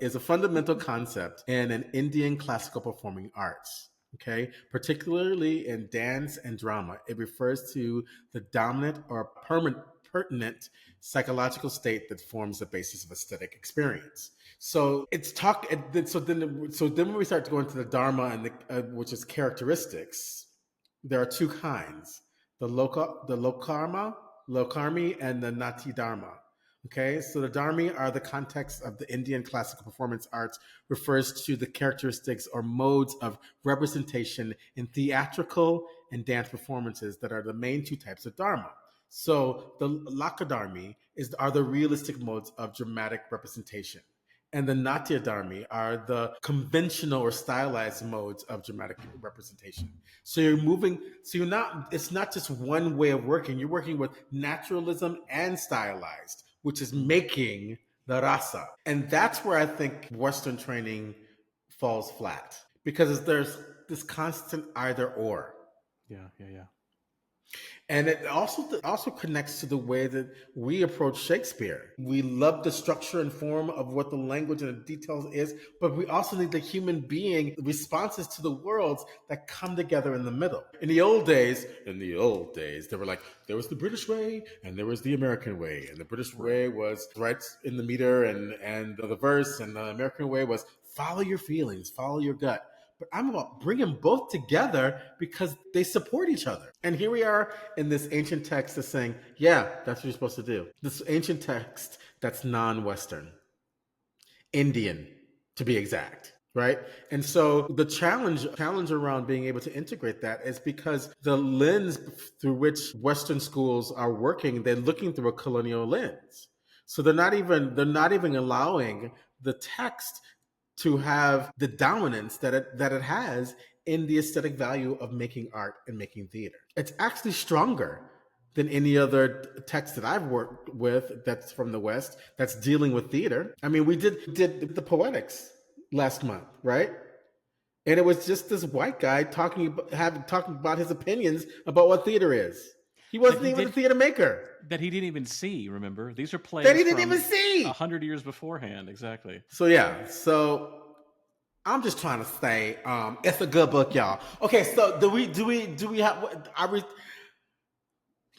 is a fundamental concept in an Indian classical performing arts. Okay, particularly in dance and drama, it refers to the dominant or pertinent psychological state that forms the basis of aesthetic experience. So it's talk. So then when we start to go into the dharma and which is characteristics, there are 2 kinds: the lokarmi, and the nati dharma. Okay, so the dharmi are the context of the Indian classical performance arts, refers to the characteristics or modes of representation in theatrical and dance performances that are the main 2 types of dharma. So the lakadharmi are the realistic modes of dramatic representation, and the Natya Dharmi are the conventional or stylized modes of dramatic representation. So you're moving, so it's not just one way of working, you're working with naturalism and stylized, which is Mm. making the rasa. And that's where I think Western training falls flat because there's this constant either or. Yeah. Yeah. Yeah. And it also connects to the way that we approach Shakespeare. We love the structure and form of what the language and the details is, but we also need the human being responses to the worlds that come together in the middle. In the old days, they were like, there was the British way and there was the American way. And the British Right. way was right in the meter and the verse, and the American way was follow your feelings, follow your gut. But I'm about bring them both together because they support each other. And here we are in this ancient text that's saying, yeah, that's what you're supposed to do. This ancient text that's non-Western, Indian, to be exact. Right. And so the challenge around being able to integrate that is because the lens through which Western schools are working, they're looking through a colonial lens. So they're not even allowing the text to have the dominance that it has in the aesthetic value of making art and making theater. It's actually stronger than any other text that I've worked with that's from the West that's dealing with theater. I mean, we did the poetics last month, right? And it was just this white guy talking about his opinions about what theater is. He That wasn't he even a did theater maker. that he didn't even see. Remember, these are That plays he didn't even from see. 100 years beforehand. Exactly. So yeah, I'm just trying to say, it's a good book, y'all. Okay, so do we have? Are we?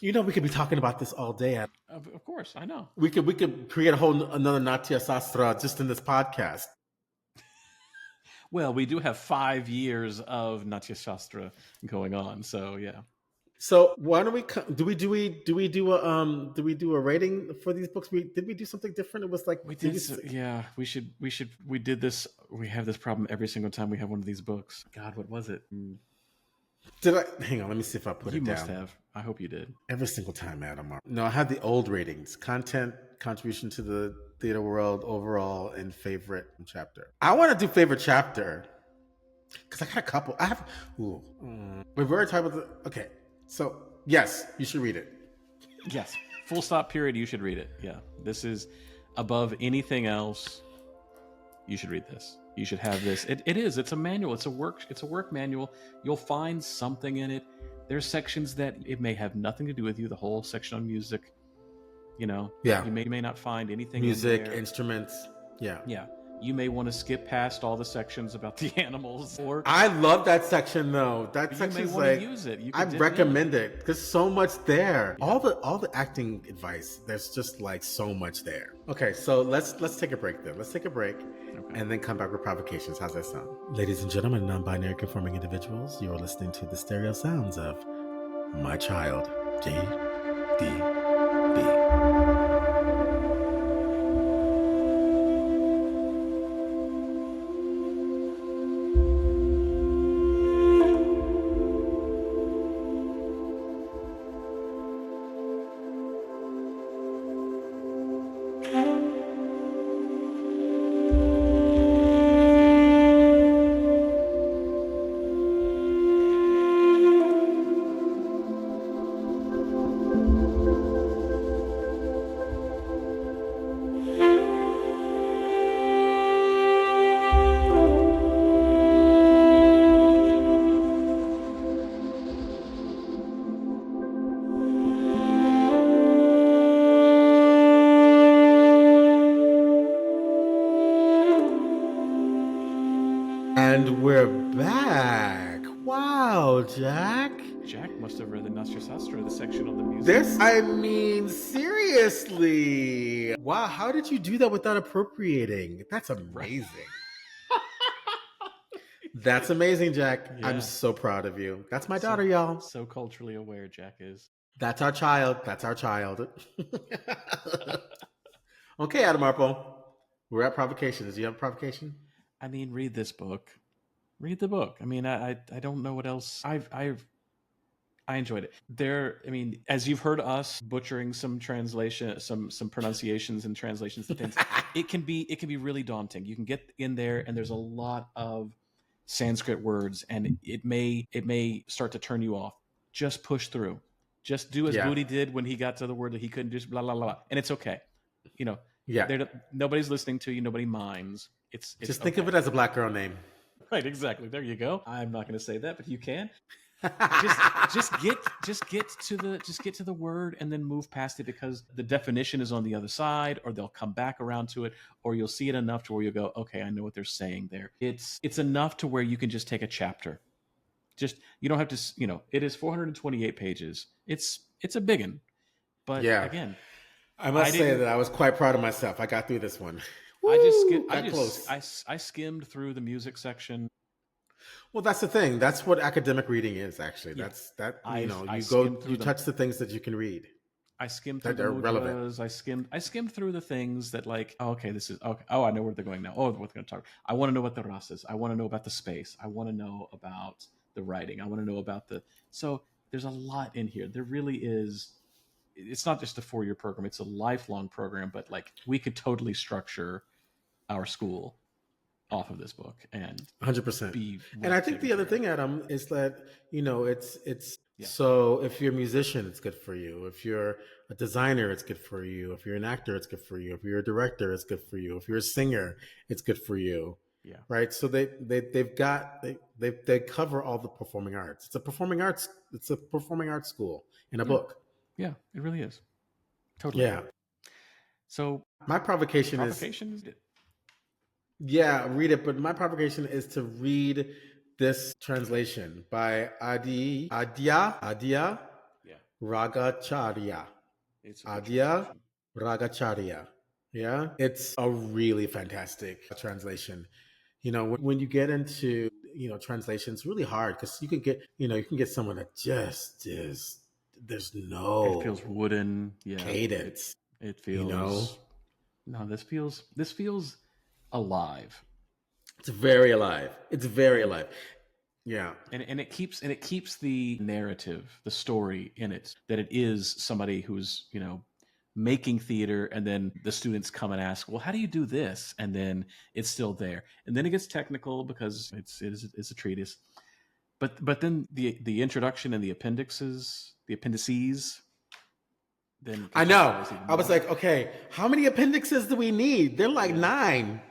We could be talking about this all day. Of course, I know. We could create a whole another Natyasastra just in this podcast. Well, we do have 5 years of Natyasastra going on, so yeah. So why don't we do we do a rating for these books? Did we do something different? It was like We did, yeah. We did this. We have this problem every single time we have one of these books. God, what was it? did I hang on? Let me see if I put You it must down. have. I hope you did. Every single time, Adam. No, I had the old ratings: content, contribution to the theater world overall, and favorite chapter. I want to do favorite chapter because I got a couple. I have. Ooh, we've already talked about the. Okay, so yes, you should read it. Yes. Full stop. Period. You should read it. Yeah. This is above anything else. You should read this. You should have this. It is. It's a manual. It's a work manual. You'll find something in it. There's sections that it may have nothing to do with you. The whole section on music, Yeah, you may not find anything in music, there. instruments. Yeah. Yeah. You may want to skip past all the sections about the animals, or I love that section though. That you may section's want to like use it. You I can dip in. recommend it. There's so much there. Yeah. All the acting advice. There's just like so much there. Okay, so let's take a break then. Let's take a break Okay. and then come back with provocations. How's that sound? Ladies and gentlemen, non-binary conforming individuals, you are listening to the stereo sounds of My Child, JDB. And we're back. Wow, Jack. Jack must have read the Natyasastra, the section on the music. Seriously. Wow, how did you do that without appropriating? That's amazing. That's amazing, Jack. Yeah. I'm so proud of you. That's my daughter, y'all. So culturally aware Jack is. That's our child. That's our child. Okay, Adam Arpo. We're at provocations. Do you have a provocation? I mean, read this book. Read the book. I mean, I don't know what else. I enjoyed it. I mean, as you've heard us butchering some pronunciations and translations and things, it can be really daunting. You can get in there and there's a lot of Sanskrit words and it may start to turn you off. Just push through. Just do as Budi did when he got to the word that he couldn't just blah blah blah, and it's okay. Nobody's listening to you. Nobody minds. It's just think of it as a black girl name. Right, exactly. There you go. I'm not going to say that, but you can. just just get to the word and then move past it, because the definition is on the other side, or they'll come back around to it, or you'll see it enough to where you go, okay, I know what they're saying there. It's enough to where you can just take a chapter. Just, you don't have to, it is 428 pages. It's a big one. But Yeah. again, I I must say didn't that I was quite proud of myself. I got through this one. I just Woo! Got close. I skimmed through the music section. Well, that's the thing. That's what academic reading is, actually. Yeah. That's that, I you skimmed go, through you them. touch the things that you can read I skimmed through that the are relevant. mudras. I skimmed through the things that, like, oh, okay, this is okay. Oh, I know where they're going now. Oh, what they're going to talk. I want to know about the rasas. I want to know about the space. I want to know about the writing. I want to know about the. So there's a lot in here. There really is. It's not just a 4-year program. It's a lifelong program. But like, we could totally structure our school off of this book and 100%. be And well I think taken the other care of. thing, Adam, is that, it's Yeah. so if you're a musician, it's good for you. If you're a designer, it's good for you. If you're an actor, it's good for you. If you're a director, it's good for you. If you're a singer, it's good for you. Yeah. Right? So they cover all the performing arts. It's a performing arts school in a Yeah. book. Yeah. It really is. Totally. Yeah. So My provocation is, provocations. yeah, read it, but my provocation is to read this translation by Adya Yeah. Ragacharya. It's a good Adya translation. Ragacharya. Yeah, it's a really fantastic translation. When you get into translations, really hard because you can get someone that just is there's It feels no wooden. Yeah. cadence. It You know, feels, no, this feels alive. it's very alive. It's very And alive. Yeah, and it keeps the narrative, the story in it, that it is somebody who's, making theater, and then the students come and ask, well, how do you do this? And then it's still there. And then it gets technical because it's a treatise. But then the introduction and the appendices then I know. contextualize even I was more. like, okay, how many appendixes do we need? They're like Yeah. 9.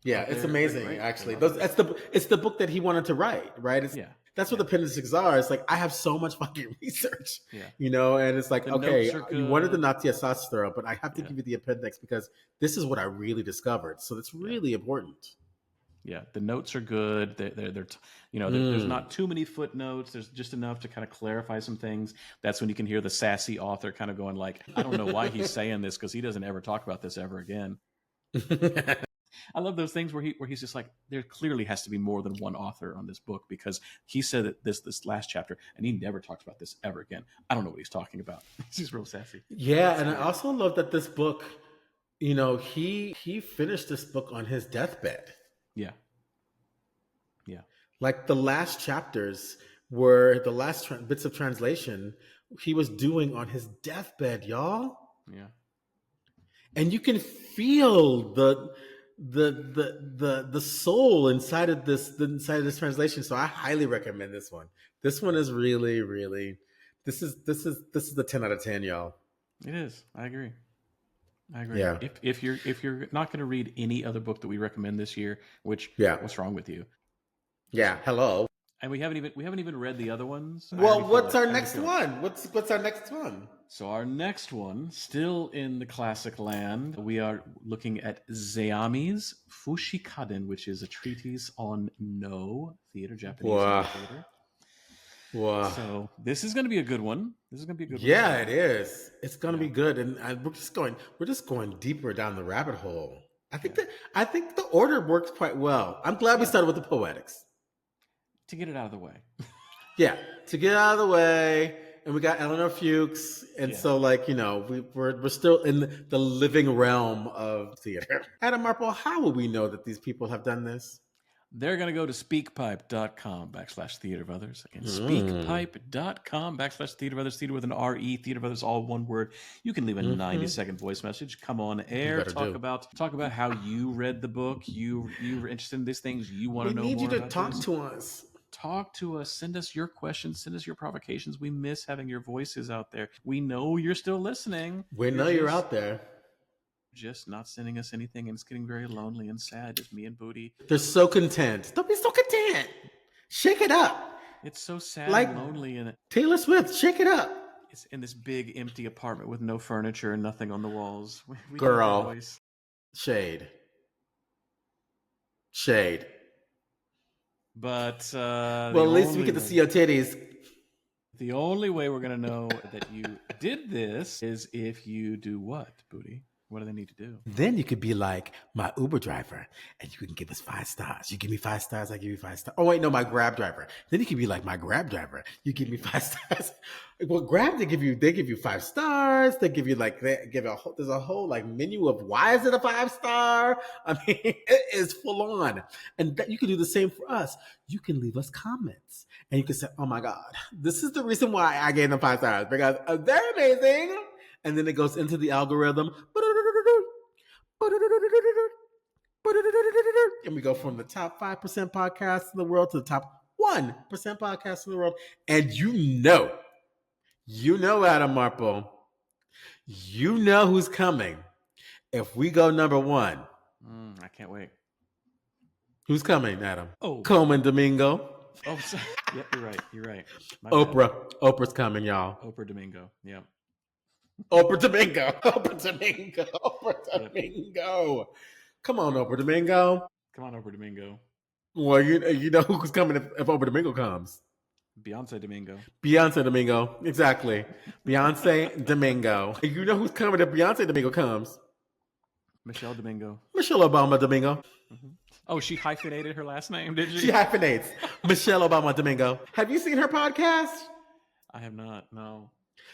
Yeah, But it's they're amazing. great. I Actually, love them. it's the book that he wanted to write. Right? Yeah. That's what Yeah. appendices are. It's like I have so much fucking research, Yeah. and it's like, The okay, notes are you wanted the good. Natyasastra, but I have to Yeah. give you the appendix because this is what I really discovered. So it's Yeah. really important. Yeah. The notes are good. There's Mm. not too many footnotes. There's just enough to kind of clarify some things. That's when you can hear the sassy author kind of going like, I don't know why he's saying this, because he doesn't ever talk about this ever again. I love those things where he's just like, there clearly has to be more than one author on this book, because he said that this last chapter and he never talks about this ever again. I don't know what he's talking about. He's just real sassy. Yeah, It's and I great. also love that this book, he finished this book on his deathbed. Yeah. Yeah. Like the last chapters were the last bits of translation he was doing on his deathbed, y'all. Yeah. And you can feel the soul inside of this translation. So I highly recommend this one. This one is really, really, this is the 10 out of 10, y'all. It is. I agree. I agree. Yeah. If you're not going to read any other book that we recommend this year, which, Yeah. what's wrong with you? Yeah. Hello. And we haven't even read the other ones. Well, what's our I already next feel it. one? What's our next one? So our next one, still in the classic land, we are looking at Zeami's Fushikaden, which is a treatise on No theater, Japanese No Wow. theater. Wow. So this is going to be a good one. This is going to be a good one. Yeah, it is. It's gonna Yeah. be good, and we're just going deeper down the rabbit hole. I think Yeah. I think the order works quite well. I'm glad we Yeah. started with the poetics. To get it out of the way. Yeah, to get out of the way, and we got Eleanor Fuchs, and Yeah. so we're still in the living realm of theater. Adam Marple, how will we know that these people have done this? They're going to go to speakpipe.com/theater of others. Again, Mm. speakpipe.com/theater of others, theater with an R-E, theater of others, all one word. You can leave a Mm-hmm. 90-second voice message. Come on You air. better Talk do. about how you read the book. You were interested in these things. You want We to know need you more to about talk this. to us. Talk to us. Send us your questions. Send us your provocations. We miss having your voices out there. We know you're still listening. We know you're out there. Just not sending us anything, and it's getting very lonely and sad. Just me and Budi. They're so content. Don't be so content. Shake it up. It's so sad Like and lonely, and Taylor Swift, shake it up. it's in this big empty apartment with no furniture and nothing on the walls. We need her Girl, voice. shade. Shade. But Well, at least we get to see your titties. the only way we're gonna know that you did this is if you do what, Booty? What do they need to do? Then you could be like my Uber driver and you can give us 5 stars. You give me 5 stars, I give you 5 stars. Oh, wait, no, my Grab driver. Then you could be like my Grab driver. You give me 5 stars. Well, Grab, they give you 5 stars. They give you there's a whole like menu of why is it a 5-star? I mean, it is full on. And that, you can do the same for us. You can leave us comments and you can say, oh my God, this is the reason why I gave them 5 stars because they're amazing. And then it goes into the algorithm. And we go from the top 5% podcasts in the world to the top 1% podcasts in the world. And you know, Adam Marple, you know who's coming. If we go number 1. I can't wait. Who's coming, Adam? Oh, Coleman Domingo. Oh, sorry. Yep, you're right. My Oprah. bad. Oprah's coming, y'all. Oprah Domingo. Yep. Oprah Domingo. Oprah Domingo. Oprah Domingo. Come on, Oprah Domingo. Come on, Oprah Domingo. Well, you know who's coming if Oprah Domingo comes. Beyonce Domingo. Beyonce Domingo. Exactly. Beyonce Domingo. You know who's coming if Beyonce Domingo comes. Michelle Domingo. Michelle Obama Domingo. Mm-hmm. Oh, she hyphenated her last name, did she? She hyphenates. Michelle Obama Domingo. Have you seen her podcast? I have not, no.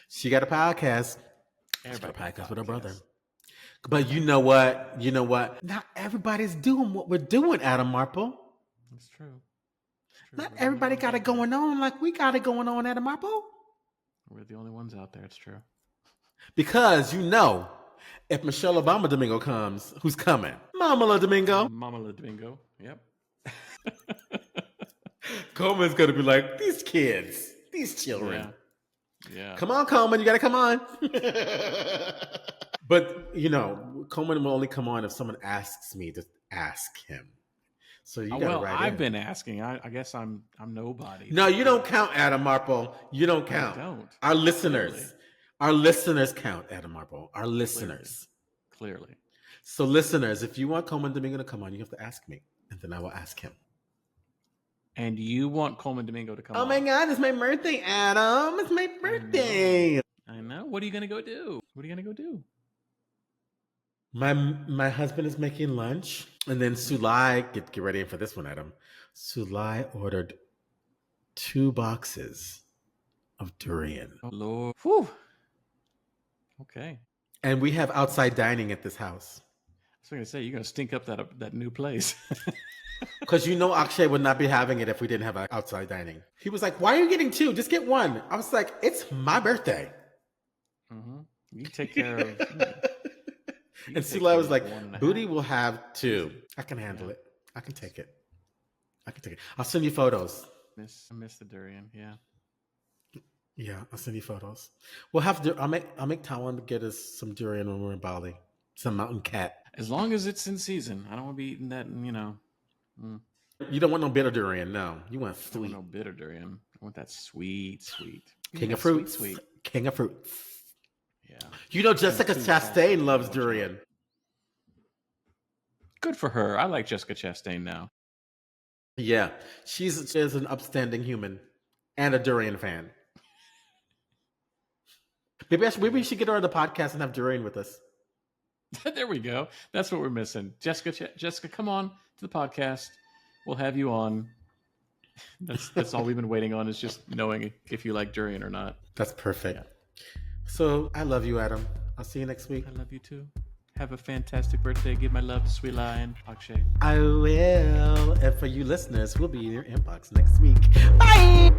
She got a podcast. Everybody she got a podcast with her brother. But you know what? Not everybody's doing what we're doing, Adam Marple. That's true. Not everybody got it going on like we got it going on, Adam Marple. We're the only ones out there, it's true. Because if Michelle Obama Domingo comes, who's coming? Mama La Domingo. Mama La Domingo, yep. Coleman's going to be like, these kids, these children. Yeah. Come on, Coleman, you got to come on. But, Coleman will only come on if someone asks me to ask him. So you got to write in. I've been asking. I guess I'm nobody. No, you don't count, Adam Marple. You don't count. I don't. Our listeners. Clearly. Our listeners count, Adam Marple. Our listeners. Clearly. So listeners, if you want Coleman Domingo to come on, you have to ask me. And then I will ask him. And you want Coleman Domingo to come on? Oh my God, it's my birthday, Adam. It's my birthday. I know. What are you going to go do? My husband is making lunch. And then Sulai, get ready for this one, Adam. Sulai ordered 2 boxes of durian. Oh, Lord. Whew. Okay. And we have outside dining at this house. I was going to say, you're going to stink up that new place. Because Akshay would not be having it if we didn't have outside dining. He was like, why are you getting 2? Just get 1. I was like, it's my birthday. Mm-hmm. You take care of... And Sulai was like, Budi will have 2. I can handle it. I can take it. I'll send you photos. I miss the durian, yeah. Yeah, I'll send you photos. I'll make Tawan get us some durian when we're in Bali. Some mountain cat. As long as it's in season. I don't want to be eating that, You don't want no bitter durian, no. You want sweet. I don't want no bitter durian. I want that sweet. King of fruits. Sweet. King of fruits. Yeah. Jessica Chastain loves durian. Good for her. I like Jessica Chastain now. Yeah. She's an upstanding human and a durian fan. Maybe we should get her on the podcast and have durian with us. There we go. That's what we're missing. Jessica, come on to the podcast. We'll have you on. That's all we've been waiting on is just knowing if you like durian or not. That's perfect. Yeah. So I love you, Adam. I'll see you next week. I love you too. Have a fantastic birthday. Give my love to Sweet Lion Akshay. I will. And for you listeners, we'll be in your inbox next week. Bye!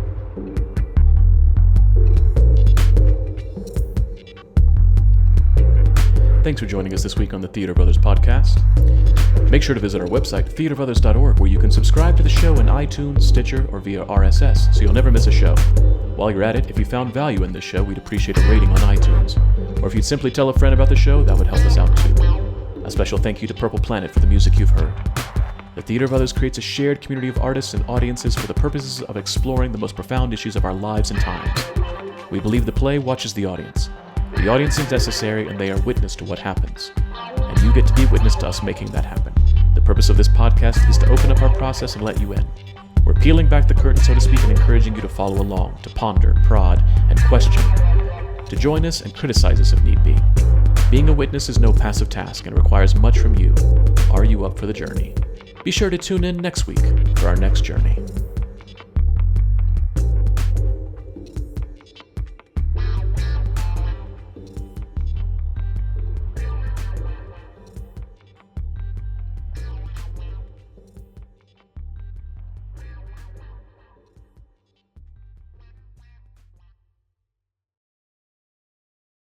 Thanks for joining us this week on the Theater Brothers podcast. Make sure to visit our website, theaterbrothers.org, where you can subscribe to the show in iTunes, Stitcher, or via RSS, so you'll never miss a show. While you're at it, if you found value in this show, we'd appreciate a rating on iTunes. Or if you'd simply tell a friend about the show, that would help us out too. A special thank you to Purple Planet for the music you've heard. The Theater of Others creates a shared community of artists and audiences for the purposes of exploring the most profound issues of our lives and times. We believe the play watches the audience. The audience is necessary, and they are witness to what happens. And you get to be witness to us making that happen. The purpose of this podcast is to open up our process and let you in. We're peeling back the curtain, so to speak, and encouraging you to follow along, to ponder, prod, and question, to join us and criticize us if need be. Being a witness is no passive task and requires much from you. Are you up for the journey? Be sure to tune in next week for our next journey.